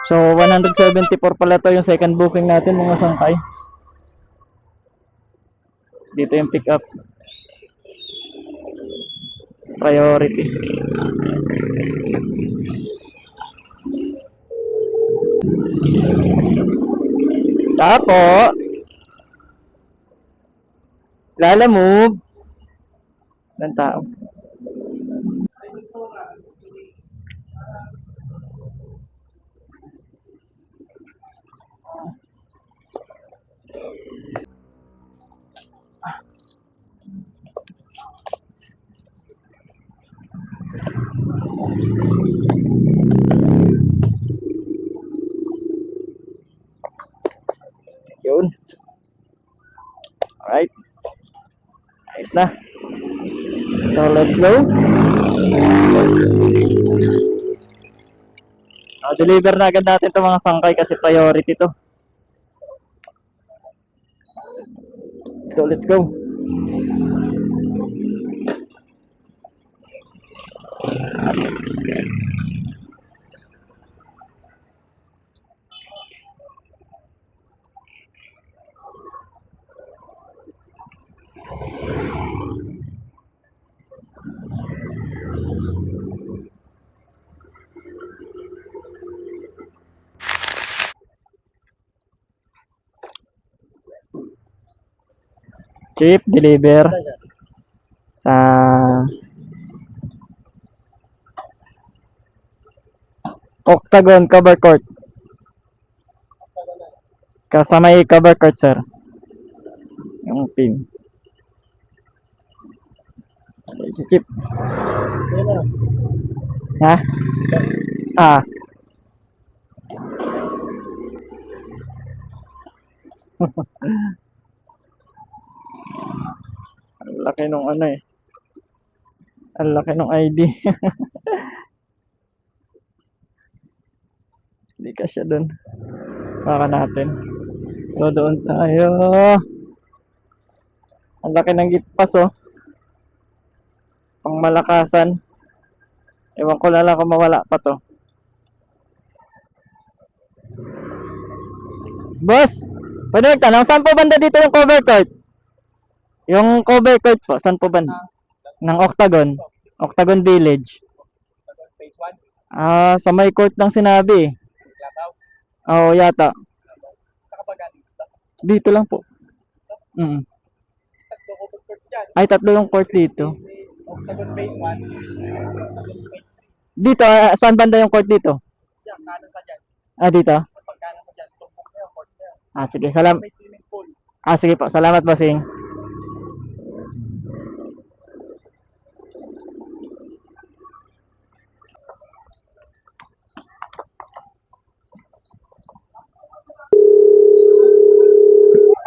So, 174 pala to yung second booking natin mga sangkay. Dito yung pick up. Priority. Tapo. Lala move. Ng tao. Yun. Alright. Ayos na. So, let's go. Deliver na agad natin itong mga sangkay kasi priority to. Let's go. Chip, deliver sa Octagon cover court. Kasama yung cover court, sir. Yung pin. Chip. Ha? Ah. Ang laki nung ano eh. Ang laki nung ID. Hindi ka siya dun. Baka natin. So doon tayo. Ang laki ng gitpas oh. Pang malakasan. Ewan ko na lang kung mawala pa to. Boss! Pwede magtanong, saan po banda dito yung cover court? Yung cover court po, saan po banda? Ng Octagon. Octagon Village. Sa may court lang sinabi eh. Oo, yata. Dito lang po. Mm. Ay, tatlo yung court dito. Dito, saan banda yung court dito? Dito? Sige, sige po, salamat bossing.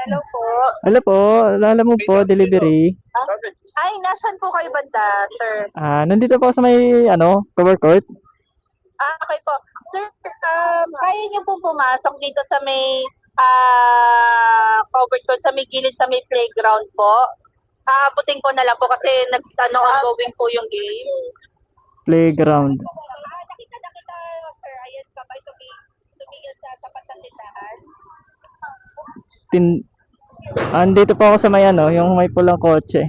Hello po. Hello po, alam mo po, delivery. Ay, nasan po kayo banda, sir? Nandito po sa may, cover court. Okay po. Sir, kaya niyo po pumasok dito sa may covered ko, sa may gilid, sa may playground po. Aabutin ko na lang po kasi ongoing po yung game. Playground. Nakita, sir. Ayan, kapay tumigil sa tapat ng sindahan. Andito po ako sa may yung may pulang kotse.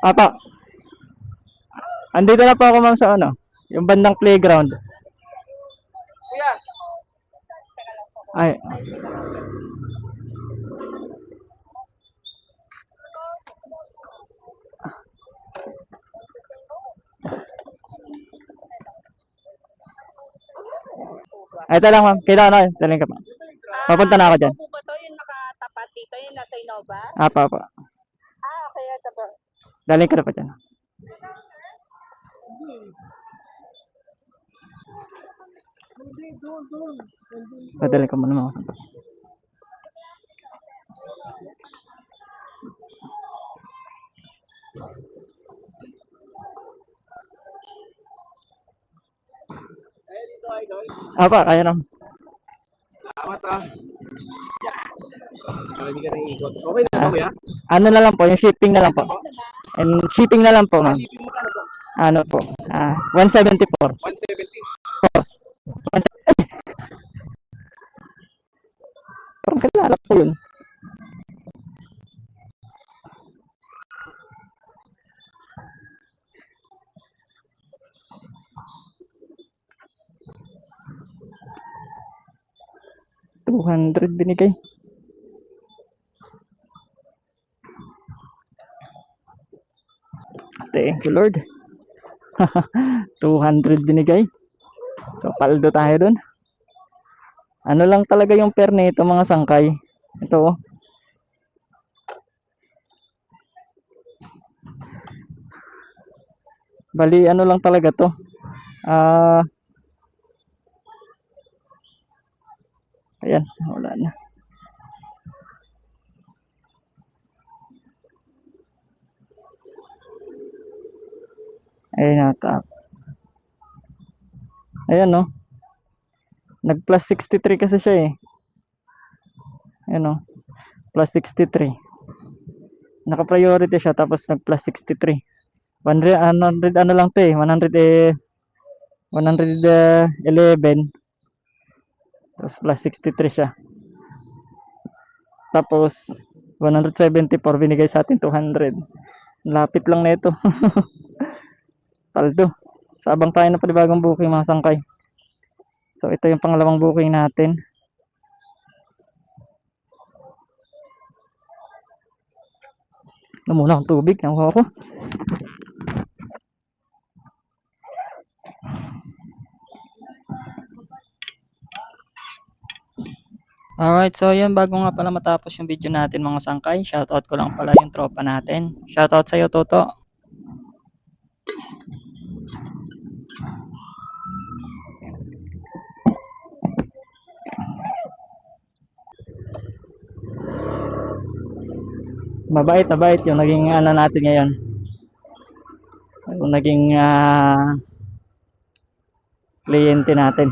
Apa. Andito na po ako ma'am sa yung bandang playground. Ay. Ito lang ma'am, kita na, daling ka pa. Papunta na ako dyan. Ano po ba to yung nakatapat dito, yung nasa Innova? Apa. Okay, ito po. Daling ka na pa dyan. Padaling ka muna mga santos. Apa, kaya naman. Salamat ah. Para di ka nang ikot. Okay na ba kuya? Ano na lang po, yung shipping na lang po. And shipping na lang po, ma'am. Isipin mo kano po? Ano po? 174. 170. Parang kilala po yun. $200 binigay. Thank you, Lord. 200 binigay. So, paldo tayo dun. Ano lang talaga yung pair nito mga sangkay. Ito oh. Bali, ano lang talaga to. Ayan, wala na. Ayan nata. Ayan no. Nag plus 63 kasi siya eh. Ayan no. Plus 63. Naka priority siya tapos nag plus 63. 100 ano lang to eh. 111. Tapos plus 63 siya. Tapos 174 binigay sa atin 200. Lapit lang na ito. Paldo. Sabang tayo na panibagong booking mga sangkay. So ito yung pangalawang booking natin. Muna akong tubig. Nakuha ko. Alright, so yun, bago nga pala matapos yung video natin mga sangkay, shoutout ko lang pala yung tropa natin. Shoutout sa'yo, Toto. Mabait yung naging ano natin ngayon. Yung naging kliyente natin.